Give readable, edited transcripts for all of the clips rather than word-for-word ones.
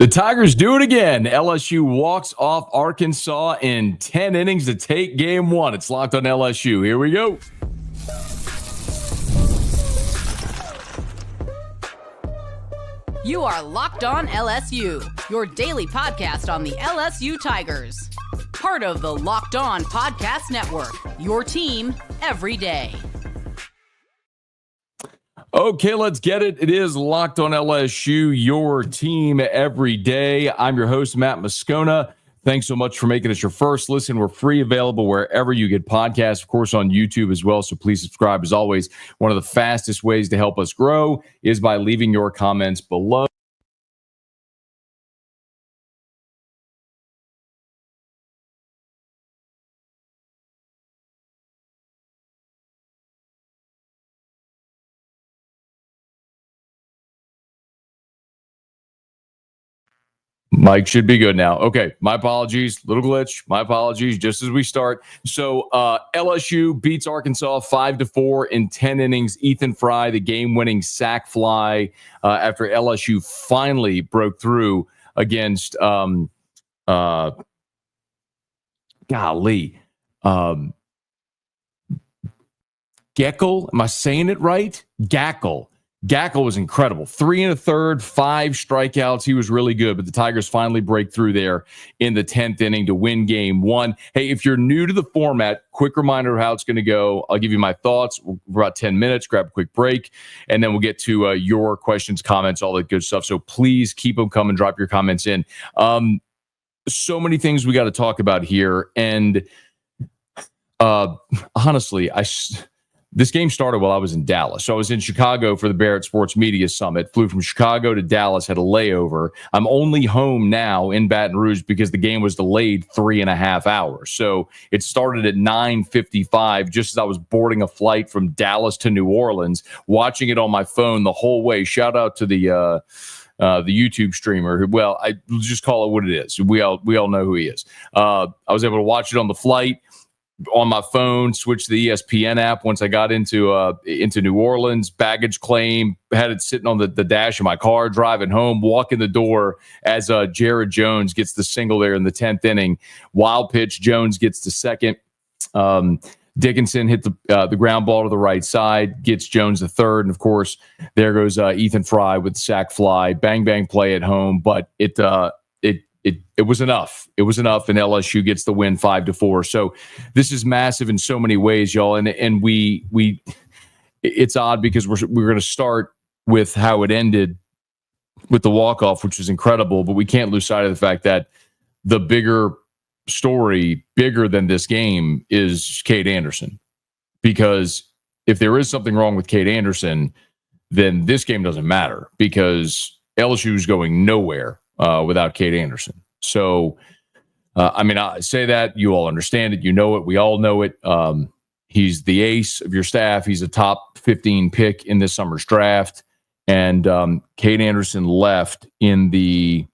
The Tigers do it again. LSU walks off Arkansas in 10 innings to take game one. It's Locked on LSU. Here we go. You are Locked on LSU, your daily podcast on the LSU Tigers. Part of the Locked on Podcast Network, your team every day. Okay, let's get it. It is Locked on LSU, your team every day. I'm your host, Matt Moscona. Thanks so much for making us your first listen. We're free, available wherever you get podcasts, of course, on YouTube as well. So please subscribe. As always, one of the fastest ways to help us grow is by leaving your comments below. Mike should be good now. Okay, my apologies. Little glitch. My apologies. Just as we start. So LSU beats Arkansas 5-4 in 10 innings. Ethan Fry, the game-winning sac fly after LSU finally broke through against Geckel. Am I saying it right? Geckel. Geckel was incredible. 3 1/3, 5 strikeouts. He was really good, but the Tigers finally break through there in the 10th inning to win game one. Hey, if you're new to the format, quick reminder of how it's going to go. I'll give you my thoughts for about 10 minutes, grab a quick break, and then we'll get to your questions, comments, all that good stuff. So please keep them coming. Drop your comments in. So many things we got to talk about here. And honestly, this game started while I was in Dallas. So I was in Chicago for the Barrett Sports Media Summit, flew from Chicago to Dallas, had a layover. I'm only home now in Baton Rouge because the game was delayed 3.5 hours. So it started at 9:55, just as I was boarding a flight from Dallas to New Orleans, watching it on my phone the whole way. Shout out to the YouTube streamer who, well, I just call it what it is. We all know who he is. I was able to watch it on the flight, on my phone, switched to the ESPN app once I got into New Orleans. Baggage claim, had it sitting on the dash of my car, driving home, walking the door as Jared Jones gets the single there in the 10th inning. Wild pitch, Jones gets to second. Dickinson hit the ground ball to the right side, gets Jones to third, and of course, there goes Ethan Fry with the sac fly. Bang bang play at home, but it was enough. It was enough, and LSU gets the win 5-4. So this is massive in so many ways, y'all. And we it's odd because we're going to start with how it ended with the walk-off, which was incredible, but we can't lose sight of the fact that the bigger story, bigger than this game, is Cade Anderson. Because if there is something wrong with Cade Anderson, then this game doesn't matter because LSU is going nowhere without Cade Anderson. So, I say that, you all understand it, you know it, we all know it. He's the ace of your staff. He's a top 15 pick in this summer's draft. And Cade Anderson left in the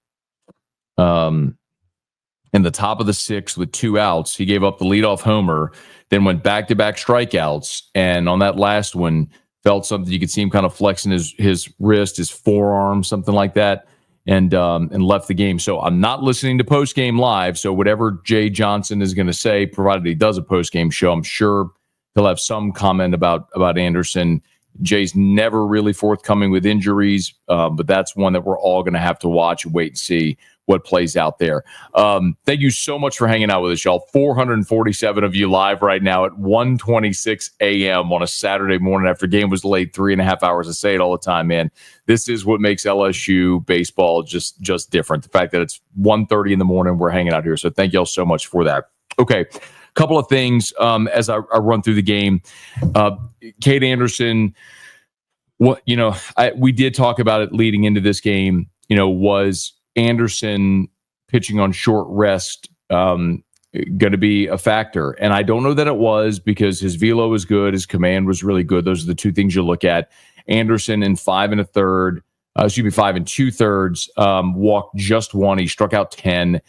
top of the sixth with 2 outs. He gave up the leadoff homer, then went back-to-back strikeouts. And on that last one, felt something. You could see him kind of flexing his wrist, his forearm, something like that. And left the game. So I'm not listening to post-game live. So whatever Jay Johnson is going to say, provided he does a post-game show, I'm sure he'll have some comment about Anderson. Jay's never really forthcoming with injuries, but that's one that we're all going to have to watch and wait and see what plays out there. Thank you so much for hanging out with us, y'all. 447 of you live right now at 1:26 a.m. on a Saturday morning after game was delayed 3.5 hours. I say it all the time, man. This is what makes LSU baseball just different. The fact that it's 1:30 in the morning, we're hanging out here. So thank y'all so much for that. Okay, couple of things as I run through the game. Cade Anderson, we did talk about it leading into this game. Was Anderson pitching on short rest going to be a factor? And I don't know that it was, because his velo was good, his command was really good. Those are the two things you look at. Anderson in 5 2/3, walked just 1. He struck out 10.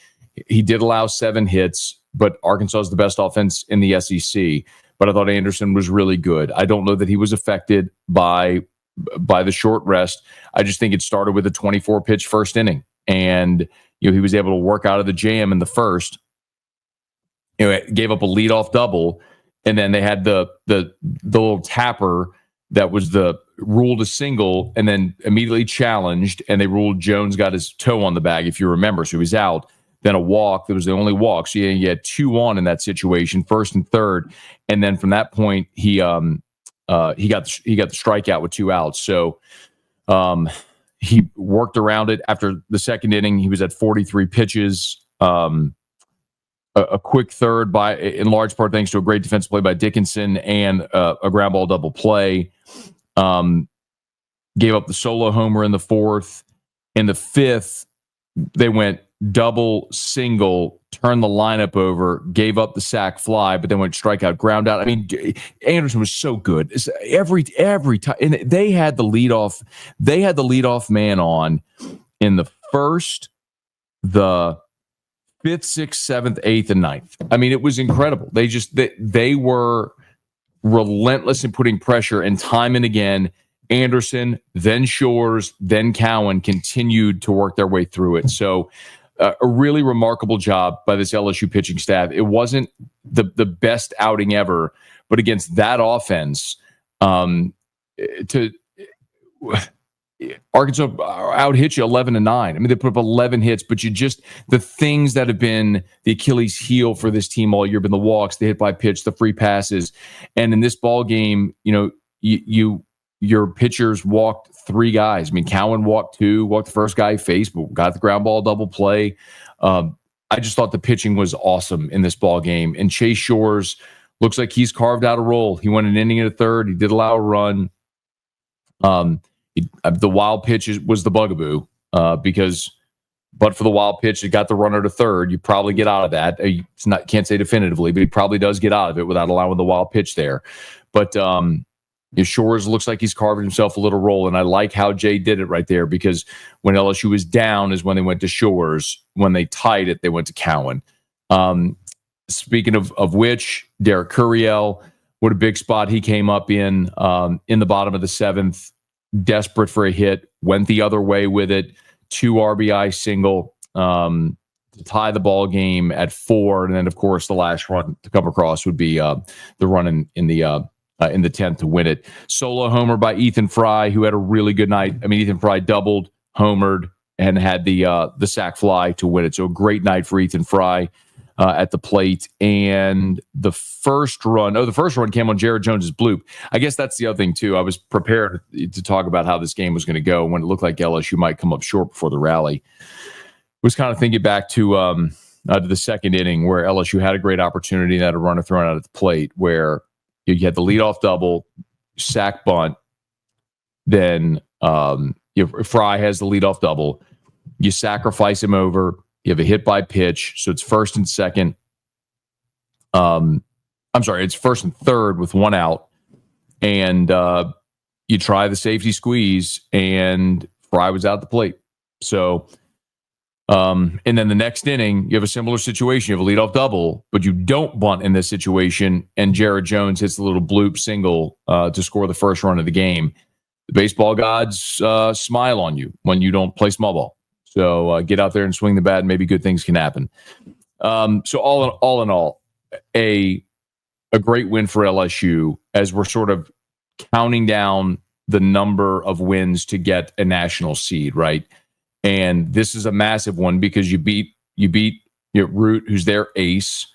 He did allow 7 hits, but Arkansas is the best offense in the SEC. But I thought Anderson was really good. I don't know that he was affected by the short rest. I just think it started with a 24-pitch first inning. and he was able to work out of the jam in the first. It gave up a leadoff double, and then they had the little tapper that was ruled a single, and then immediately challenged, and they ruled Jones got his toe on the bag, if you remember, so he was out. Then a walk. That was the only walk. So you had 2 on in that situation, first and third, and then from that point he got the strikeout with 2 outs. So he worked around it. After the second inning, he was at 43 pitches. A quick third in large part thanks to a great defensive play by Dickinson and a ground ball double play. Gave up the solo homer in the fourth. In the fifth, they went double, single, turned the lineup over, gave up the sac fly, but then went strikeout, ground out. I mean, Anderson was so good. Every time, and they had the leadoff man on in the first, the 5th, 6th, 7th, 8th, and 9th. I mean, it was incredible. They were relentless in putting pressure, and time and again, Anderson, then Shores, then Cowan continued to work their way through it. So a really remarkable job by this LSU pitching staff. It wasn't the best outing ever, but against that offense, Arkansas out-hit you 11-9. I mean, they put up 11 hits, but the things that have been the Achilles heel for this team all year have been the walks, the hit by pitch, the free passes. And in this ball game, your pitchers walked 3 guys. I mean, Cowan walked 2, walked the first guy he faced, but got the ground ball double play. I just thought the pitching was awesome in this ball game. And Chase Shores looks like he's carved out a role. He went an inning and a third. He did allow a run. The wild pitch was the bugaboo because, but for the wild pitch, it got the runner to third. You probably get out of that. Can't say definitively, but he probably does get out of it without allowing the wild pitch there. But Shores looks like he's carved himself a little role, and I like how Jay did it right there because when LSU was down is when they went to Shores. When they tied it, they went to Cowan. Speaking of which, Derek Curiel, what a big spot he came up in the bottom of the 7th. Desperate for a hit, went the other way with it, 2 RBI single to tie the ball game at 4, and then of course the last run to come across would be the run in the 10th to win it. Solo homer by Ethan Fry, who had a really good night. I mean, Ethan Fry doubled, homered, and had the sac fly to win it. So a great night for Ethan Fry at the plate. And the first run came on Jared Jones's bloop. I guess that's the other thing too. I was prepared to talk about how this game was going to go when it looked like LSU might come up short before the rally. Was kind of thinking back to the second inning where LSU had a great opportunity and had a runner thrown out at the plate where you had the leadoff double, sac bunt, then Fry has the leadoff double. You sacrifice him over. You have a hit by pitch, so it's first and second. It's first and third with 1 out, and you try the safety squeeze, and Fry was out the plate. So, and then the next inning, you have a similar situation. You have a leadoff double, but you don't bunt in this situation, and Jared Jones hits the little bloop single to score the first run of the game. The baseball gods smile on you when you don't play small ball. So get out there and swing the bat, and maybe good things can happen. So all in all, a great win for LSU as we're sort of counting down the number of wins to get a national seed, right? And this is a massive one because you beat Root, who's their ace.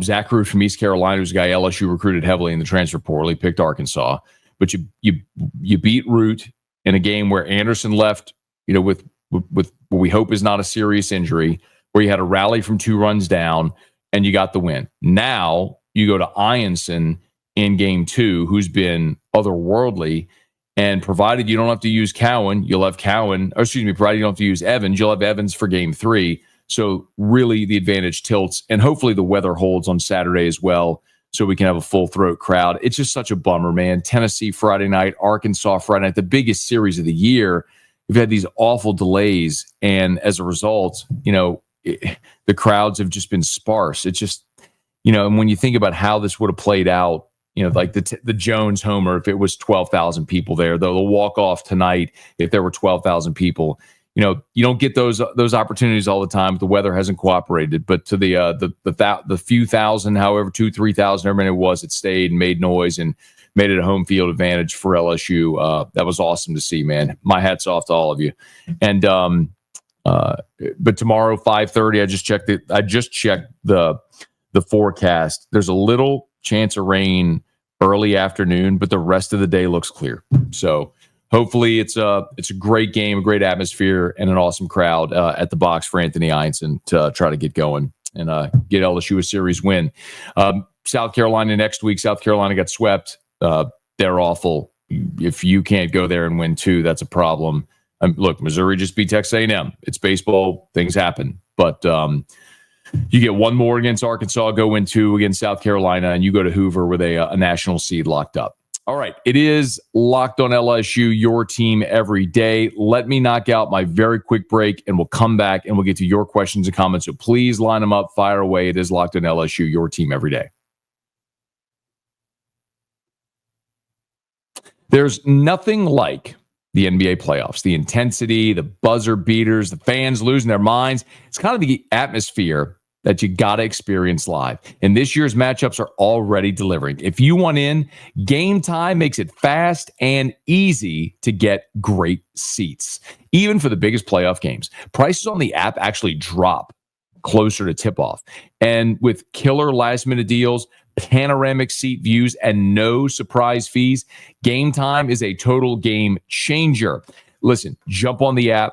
Zach Root from East Carolina, who's a guy LSU recruited heavily in the transfer portal. He picked Arkansas, but you beat Root in a game where Anderson left, with what we hope is not a serious injury, where you had a rally from 2 runs down and you got the win. Now you go to Ianson in game 2, who's been otherworldly, and provided you don't have to use Cowan, provided you don't have to use Evans, you'll have Evans for game 3. So really the advantage tilts, and hopefully the weather holds on Saturday as well, so we can have a full throat crowd. It's just such a bummer, man. Tennessee Friday night, Arkansas Friday night, the biggest series of the year. We've had these awful delays, and as a result, the crowds have just been sparse. It's just, and when you think about how this would have played out, like the Jones homer, if it was 12,000 people there, the walk-off tonight, if there were 12,000 people, you don't get those opportunities all the time. The weather hasn't cooperated, but to the few thousand, however, 2,000-3,000, however many it was, it stayed and made noise and made it a home field advantage for LSU. That was awesome to see, man. My hat's off to all of you. And but tomorrow 5:30, I just checked the forecast. There's a little chance of rain early afternoon, but the rest of the day looks clear. So hopefully it's a great game, a great atmosphere, and an awesome crowd at the box for Anthony Einson to try to get going and get LSU a series win. South Carolina next week. South Carolina got swept. They're awful. If you can't go there and win 2, that's a problem. Look, Missouri just beat Texas A&M. It's baseball. Things happen. But you get one more against Arkansas, go win 2 against South Carolina, and you go to Hoover with a national seed locked up. All right, it is Locked on LSU, your team every day. Let me knock out my very quick break, and we'll come back, and we'll get to your questions and comments. So please line them up, fire away. It is Locked on LSU, your team every day. There's nothing like the NBA playoffs, the intensity, the buzzer beaters, the fans losing their minds. It's kind of the atmosphere that you got to experience live. And this year's matchups are already delivering. If you want in, Gametime makes it fast and easy to get great seats, even for the biggest playoff games. Prices on the app actually drop closer to tip-off. And with killer last-minute deals, panoramic seat views, and no surprise fees, Gametime is a total game changer. Listen, jump on the app.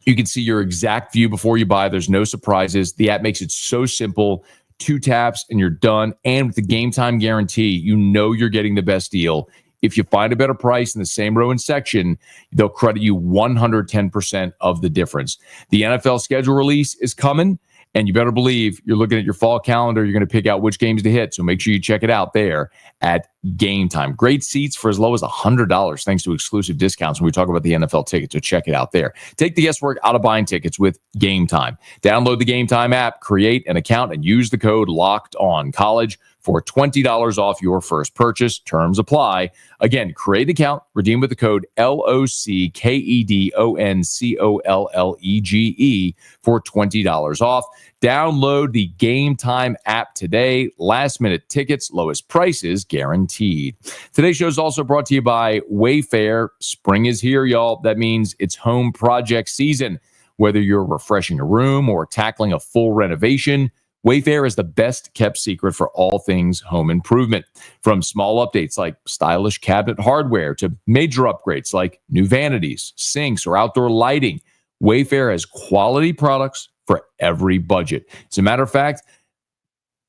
You can see your exact view before you buy. There's no surprises. The app makes it so simple. 2 taps and you're done. And with the Gametime guarantee, you know you're getting the best deal. If you find a better price in the same row and section, they'll credit you 110% of the difference. The NFL schedule release is coming, and you better believe you're looking at your fall calendar. You're going to pick out which games to hit. So make sure you check it out there at Gametime. Great seats for as low as $100 thanks to exclusive discounts when we talk about the NFL tickets. So check it out there. Take the guesswork out of buying tickets with Gametime. Download the Gametime app, create an account, and use the code LOCKEDONCollege for $20 off your first purchase. Terms apply. Again, create an account, redeem with the code LOCKEDONCOLLEGE for $20 off. Download the Gametime app today. Last minute tickets, lowest prices guaranteed. Today's show is also brought to you by Wayfair. Spring is here, y'all. That means it's home project season. Whether you're refreshing a room or tackling a full renovation, Wayfair is the best kept secret for all things home improvement. From small updates like stylish cabinet hardware to major upgrades like new vanities, sinks, or outdoor lighting, Wayfair has quality products for every budget. As a matter of fact,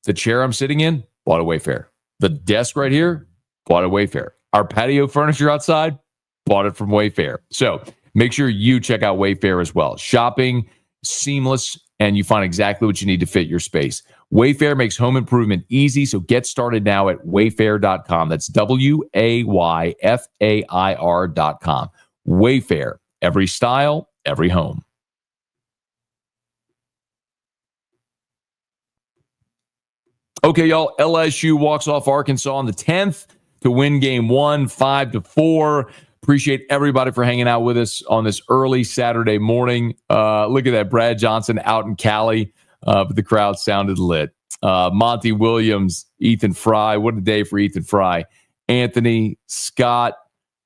the chair I'm sitting in, bought at Wayfair. The desk right here, bought at Wayfair. Our patio furniture outside, bought it from Wayfair. So make sure you check out Wayfair as well. Shopping, seamless, and you find exactly what you need to fit your space. Wayfair makes home improvement easy, so get started now at wayfair.com. That's WAYFAIR.com. Wayfair, every style, every home. Okay, y'all, LSU walks off Arkansas on the 10th to win game 1, 5-4. Appreciate everybody for hanging out with us on this early Saturday morning. Look at that, Brad Johnson out in Cali, but the crowd sounded lit. Monty Williams, Ethan Fry, what a day for Ethan Fry. Anthony, Scott,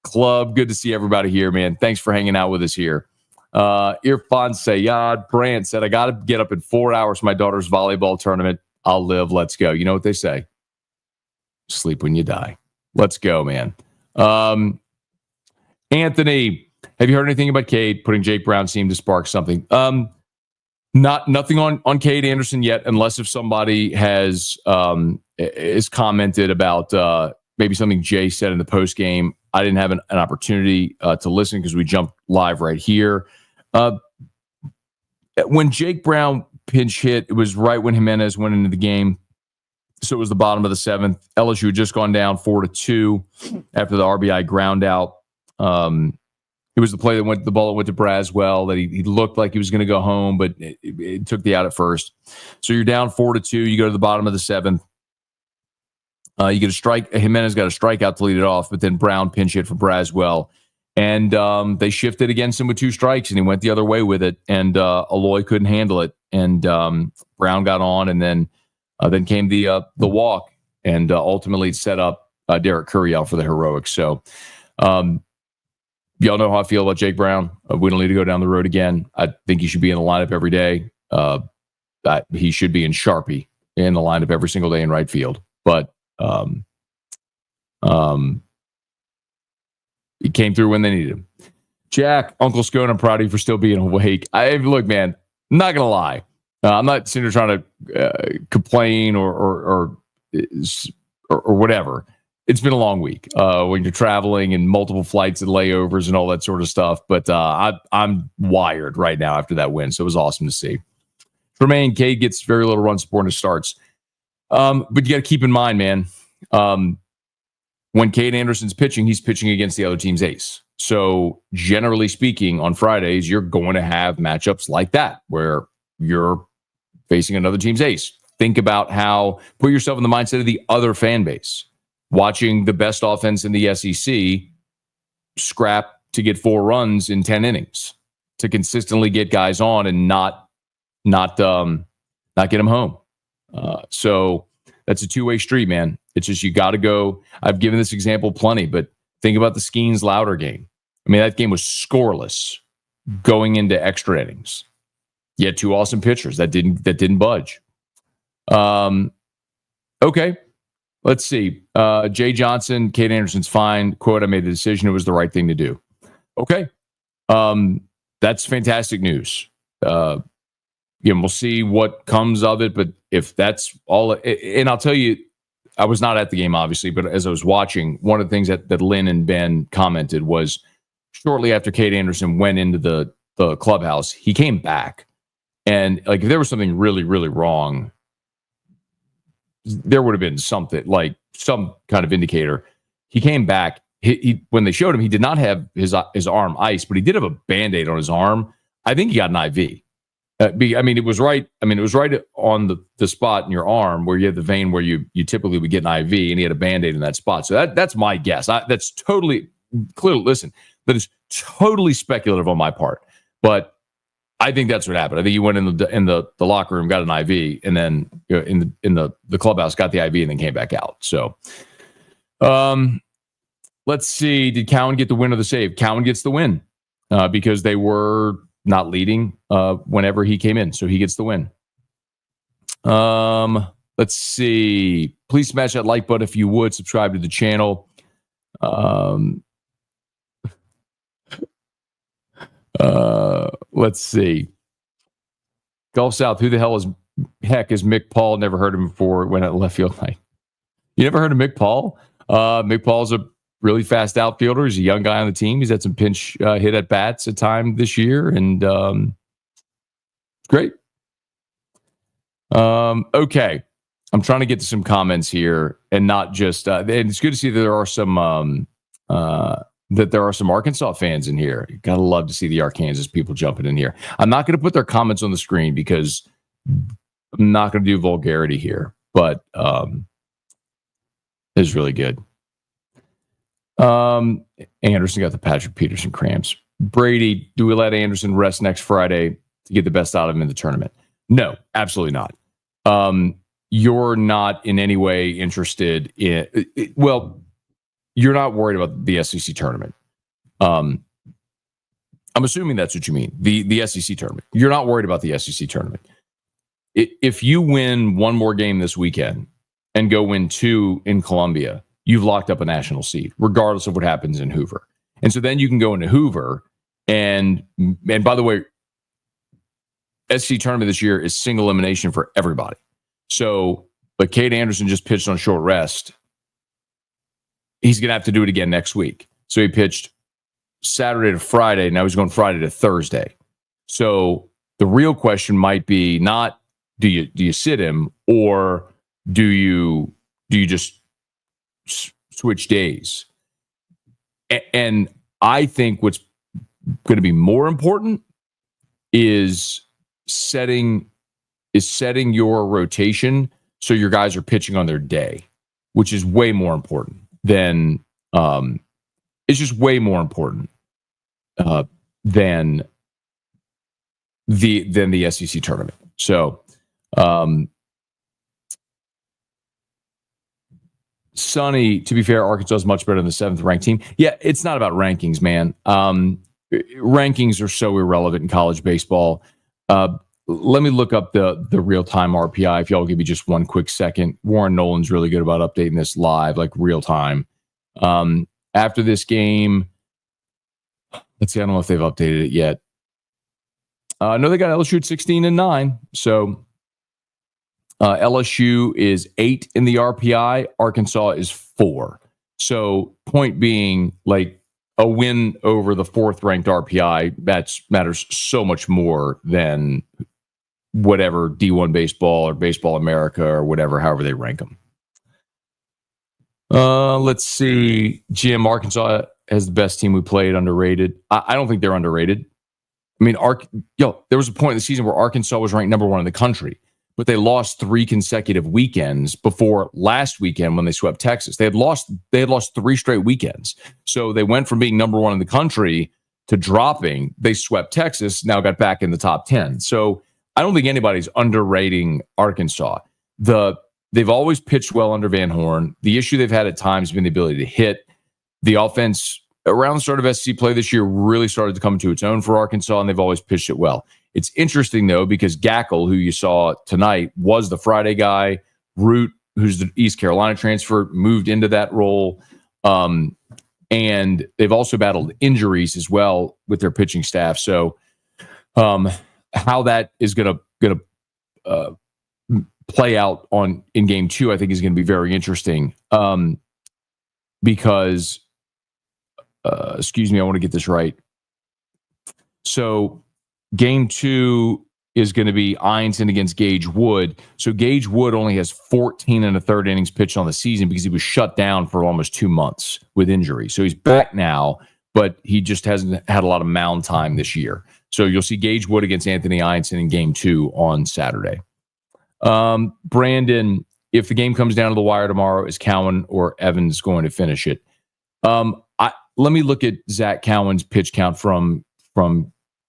Club, good to see everybody here, man. Thanks for hanging out with us here. Irfan Sayad, Brant said, I got to get up in 4 hours for my daughter's volleyball tournament. I'll live. Let's go. You know what they say? Sleep when you die. Let's go, man. Anthony, have you heard anything about Cade putting Jake Brown seemed to spark something? Nothing on Cade Anderson yet, unless if somebody has commented about maybe something Jay said in the post game. I didn't have an opportunity to listen because we jumped live right here. When Jake Brown pinch hit, it was right when Jimenez went into the game. So it was the bottom of the 7th. LSU had just gone down 4-2 after the RBI ground out. It was the play that the ball that went to Braswell that he looked like he was going to go home, but it took the out at first. So you're down 4-2. You go to the bottom of the 7th. You get a strike. Jimenez got a strikeout to lead it off, but then Brown pinch hit for Braswell, And they shifted against him with 2 strikes, and he went the other way with it. And Aloy couldn't handle it, and Brown got on, and then came the walk, and ultimately set up Derek Curiel for the heroics. So, y'all know how I feel about Jake Brown. We don't need to go down the road again. I think he should be in the lineup every day. He should be in Sharpie in the lineup every single day in right field. But he came through when they needed him. Jack, Uncle Scone, I'm proud of you for still being awake. Look, man, I'm not gonna lie. I'm not sitting there trying to complain or whatever. It's been a long week when you're traveling and multiple flights and layovers and all that sort of stuff. But I'm wired right now after that win, so it was awesome to see. Tremaine, Cade gets very little run support in his starts, but you got to keep in mind, man. When Cade Anderson's pitching, he's pitching against the other team's ace. So generally speaking, on Fridays, you're going to have matchups like that where you're facing another team's ace. Think about put yourself in the mindset of the other fan base. Watching the best offense in the SEC scrap to get 4 runs in 10 innings to consistently get guys on and not get them home. So that's a two-way street, man. It's just you got to go. I've given this example plenty, but think about the Skeens Louder game. I mean, that game was scoreless going into extra innings. You had 2 awesome pitchers that didn't budge. Okay, let's see. Jay Johnson, Cade Anderson's fine. Quote, I made the decision. It was the right thing to do. Okay. That's fantastic news. We'll see what comes of it, but if that's all, and I'll tell you, I was not at the game, obviously, but as I was watching, one of the things that Lynn and Ben commented was shortly after Cade Anderson went into the clubhouse, he came back. And like, if there was something really, really wrong, there would have been something, like some kind of indicator. He came back. He when they showed him, he did not have his arm iced, but he did have a Band-Aid on his arm. I think he got an IV. It was right. It was right on the spot in your arm where you have the vein where you typically would get an IV, and he had a Band-Aid in that spot. So that's my guess. That's totally clearly. Listen, that is totally speculative on my part, but I think that's what happened. I think he went in the locker room, got an IV, and then in the clubhouse got the IV, and then came back out. So, let's see. Did Cowan get the win or the save? Cowan gets the win because they were not leading whenever he came in, so he gets the win. Let's see. Please smash that like button if you would. Subscribe to the channel. Let's see. Gulf South. Who the heck is Mick Paul? Never heard of him before. Went at left field night. You never heard of Mick Paul? Mick Paul's a really fast outfielder. He's a young guy on the team. He's had some pinch hit at bats at time this year, and great. Okay, I'm trying to get to some comments here, and not just. And it's good to see that there are some Arkansas fans in here. You gotta love to see the Arkansas people jumping in here. I'm not going to put their comments on the screen because I'm not going to do vulgarity here, but it's really good. Anderson got the Patrick Peterson cramps. Brady, do we let Anderson rest next Friday to get the best out of him in the tournament? No, absolutely not. You're not in any way interested in. You're not worried about the SEC tournament. I'm assuming that's what you mean. The SEC tournament. You're not worried about the SEC tournament. If you win one more game this weekend and go win 2 in Columbia, you've locked up a national seed, regardless of what happens in Hoover. And so then you can go into Hoover, and by the way, SEC tournament this year is single elimination for everybody. So, but Cade Anderson just pitched on short rest. He's going to have to do it again next week. So he pitched Saturday to Friday. Now he's going Friday to Thursday. So the real question might be not do you sit him, or do you just switch days? And I think what's going to be more important is setting your rotation so your guys are pitching on their day, which is way more important than it's just way more important than the SEC tournament. So, Sonny, to be fair, Arkansas is much better than the 7th ranked team. Yeah, it's not about rankings, man. Rankings are so irrelevant in college baseball. Let me look up the real-time RPI. If y'all give me just one quick second. Warren Nolan's really good about updating this live, like real time. After this game, let's see, I don't know if they've updated it yet. No, they got LSU at 16-9. So LSU is 8 in the RPI. Arkansas is 4. So point being, like, a win over the 4th ranked RPI, that matters so much more than whatever D1 baseball or Baseball America or whatever, however they rank them. Let's see. Jim, Arkansas has the best team we played, underrated. I don't think they're underrated. I mean, there was a point in the season where Arkansas was ranked number 1 in the country, but they lost 3 consecutive weekends before last weekend when they swept Texas. They had lost 3 straight weekends. So they went from being number 1 in the country to dropping. They swept Texas, now got back in the top 10. So I don't think anybody's underrating Arkansas. They've always pitched well under Van Horn. The issue they've had at times has been the ability to hit. The offense around the start of SEC play this year really started to come to its own for Arkansas, and they've always pitched it well. It's interesting, though, because Gackle, who you saw tonight, was the Friday guy. Root, who's the East Carolina transfer, moved into that role. And they've also battled injuries as well with their pitching staff. So how that is going to play out in game 2, I think, is going to be very interesting. Because, excuse me, I want to get this right. So game 2 is going to be Ianson against Gage Wood. So Gage Wood only has 14 1/3 innings pitched on the season because he was shut down for almost 2 months with injury. So he's back now, but he just hasn't had a lot of mound time this year. So you'll see Gage Wood against Anthony Ianson in game 2 on Saturday. Brandon, if the game comes down to the wire tomorrow, is Cowan or Evans going to finish it? Let me look at Zach Cowan's pitch count from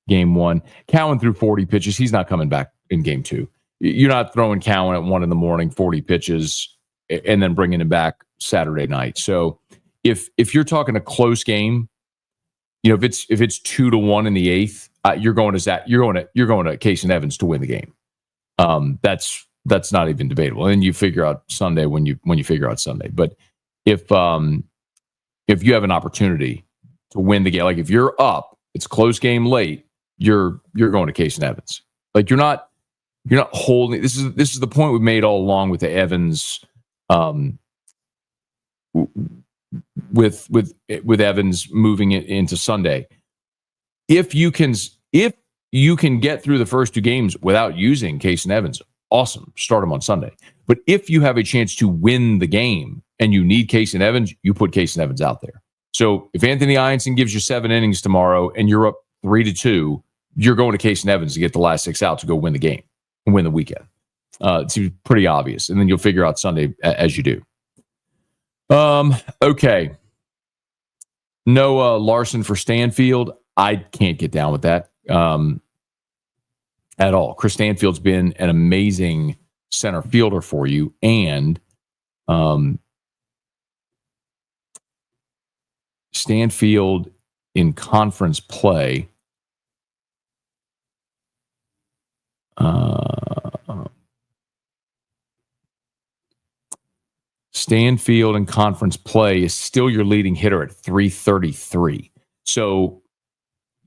game 1. Cowan threw 40 pitches. He's not coming back in game 2. You're not throwing Cowan at 1 a.m, 40 pitches, and then bringing him back Saturday night. So if you're talking a close game, if it's 2-1 in the 8th, you're going to Case and Evans to win the game. That's not even debatable. And then you figure out Sunday when you figure out Sunday. But if you have an opportunity to win the game, like if you're up, it's close game late, you're going to Case and Evans. Like you're not holding. This is the point we've made all along with the Evans, with Evans moving it into Sunday. If you can get through the first 2 games without using Case and Evans, awesome. Start them on Sunday. But if you have a chance to win the game and you need Case and Evans, you put Case and Evans out there. So if Anthony Ianson gives you 7 innings tomorrow and you're up 3-2, you're going to Case and Evans to get the last 6 out to go win the game and win the weekend. It seems pretty obvious. And then you'll figure out Sunday as you do. Okay. Noah Larson for Stanfield. I can't get down with that at all. Chris Stanfield's been an amazing center fielder for you. And Stanfield in conference play. Stanfield in conference play is still your leading hitter at 333. So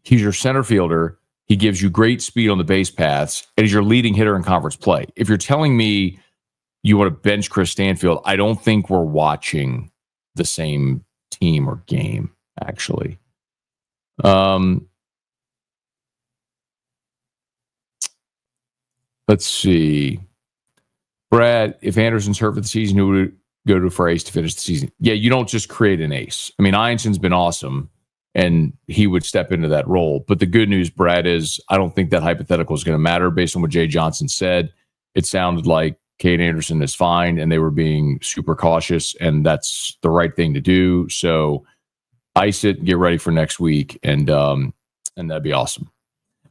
he's your center fielder. He gives you great speed on the base paths, and he's your leading hitter in conference play. If you're telling me you want to bench Chris Stanfield, I don't think we're watching the same team or game, actually. Let's see. Brad, if Anderson's hurt for the season, who would go to for ace to finish the season? Yeah, you don't just create an ace. I mean, Ianson's been awesome, and he would step into that role. But the good news, Brad, is I don't think that hypothetical is going to matter based on what Jay Johnson said. It sounded like Cade Anderson is fine, and they were being super cautious, and that's the right thing to do. So ice it, get ready for next week, and that'd be awesome.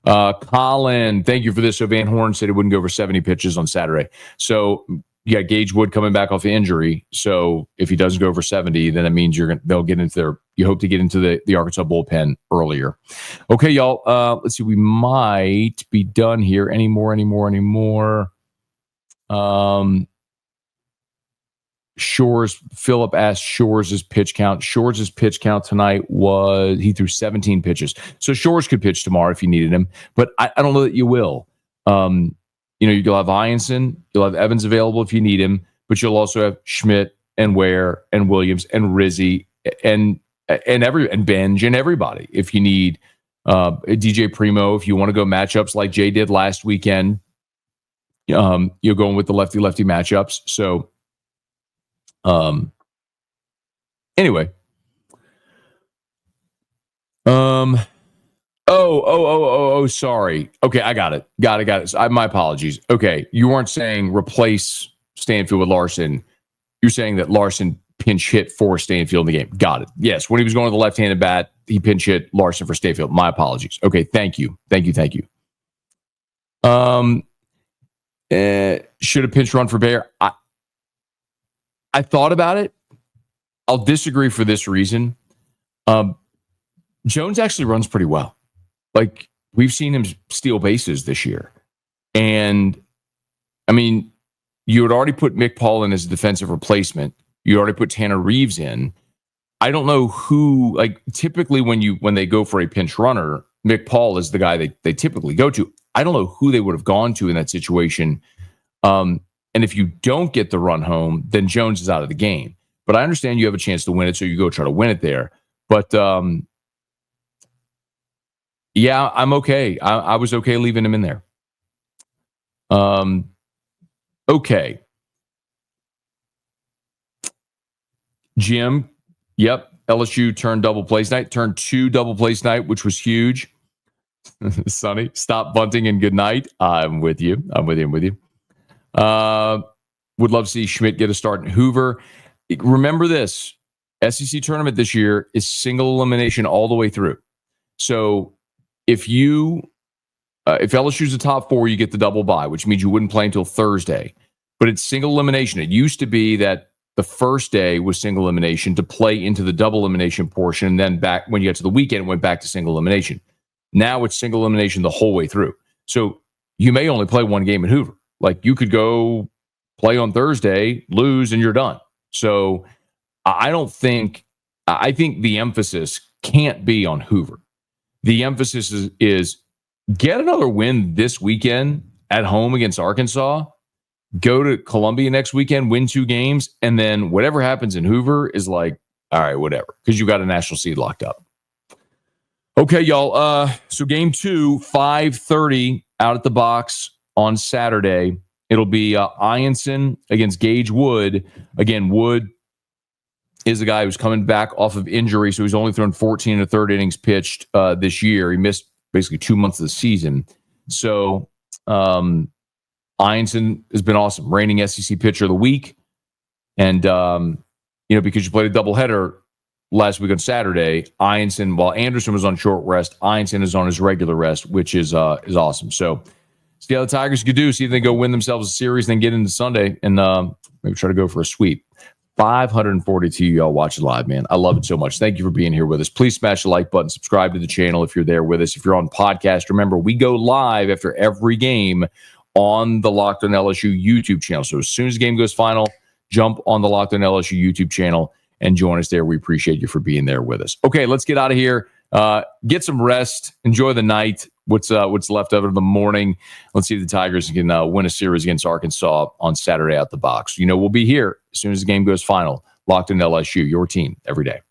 Colin, thank you for this. So Van Horn said he wouldn't go over 70 pitches on Saturday. So yeah, Gage Wood coming back off the injury. So if he doesn't go over 70, then it means they'll get into you hope to get into the Arkansas bullpen earlier. Okay, y'all. Let's see. We might be done here. Any more? Shores, Philip asked Shores' pitch count. Shores' pitch count tonight he threw 17 pitches. So Shores could pitch tomorrow if you needed him, but I don't know that you will. You'll have Ianson, you'll have Evans available if you need him, but you'll also have Schmidt and Ware and Williams and Rizzi and Benj and everybody. If you need DJ Primo, if you want to go matchups like Jay did last weekend, you're going with the lefty-lefty matchups. So anyway. Sorry. Okay, I got it. Got it. My apologies. Okay, you weren't saying replace Stanfield with Larson. You're saying that Larson pinch hit for Stanfield in the game. Got it. Yes, when he was going to the left-handed bat, he pinch hit Larson for Stanfield. My apologies. Okay, thank you. Should have pinch run for Bayer. I thought about it. I'll disagree for this reason. Jones actually runs pretty well. Like, we've seen him steal bases this year. And, I mean, you had already put Mick Paul in as a defensive replacement. You already put Tanner Reeves in. I don't know who, like, typically when they go for a pinch runner, Mick Paul is the guy they typically go to. I don't know who they would have gone to in that situation. And if you don't get the run home, then Jones is out of the game. But I understand you have a chance to win it, so you go try to win it there. But, yeah, I'm okay. I was okay leaving him in there. Okay. Jim, yep. LSU turned double plays night, turned 2 double plays night, which was huge. Sonny, stop bunting and good night. I'm with you. Would love to see Schmidt get a start in Hoover. Remember this, SEC tournament this year is single elimination all the way through. So if LSU's the top 4, you get the double bye, which means you wouldn't play until Thursday. But it's single elimination. It used to be that the first day was single elimination to play into the double elimination portion, and then back when you get to the weekend, it went back to single elimination. Now it's single elimination the whole way through. So you may only play one game in Hoover. Like, you could go play on Thursday, lose, and you're done. So I think the emphasis can't be on Hoover. The emphasis is get another win this weekend at home against Arkansas, go to Columbia next weekend, win 2 games, and then whatever happens in Hoover is like, all right, whatever, because you got a national seed locked up. Okay, y'all. So game 2, 5:30 out at the box on Saturday. It'll be Ianson against Gage Wood. Again, Wood is a guy who's coming back off of injury, so he's only thrown 14 1/3 innings pitched this year. He missed basically 2 months of the season. So Ianson has been awesome, reigning SEC pitcher of the week. And, because you played a doubleheader last week on Saturday, Ianson, while Anderson was on short rest, Ianson is on his regular rest, which is awesome. So see how the Tigers could do. See if they go win themselves a series, then get into Sunday and maybe try to go for a sweep. 542 y'all watching live, man. I love it so much. Thank you for being here with us. Please smash the like button, subscribe to the channel if you're there with us. If you're on podcast, remember, we go live after every game on the Locked On LSU YouTube channel. So as soon as the game goes final, jump on the Locked On LSU YouTube channel and join us there. We appreciate you for being there with us. Okay, let's get out of here. Get some rest. Enjoy the night. What's left of it in the morning. Let's see if the Tigers can win a series against Arkansas on Saturday at the box. We'll be here as soon as the game goes final. Locked In LSU, your team every day.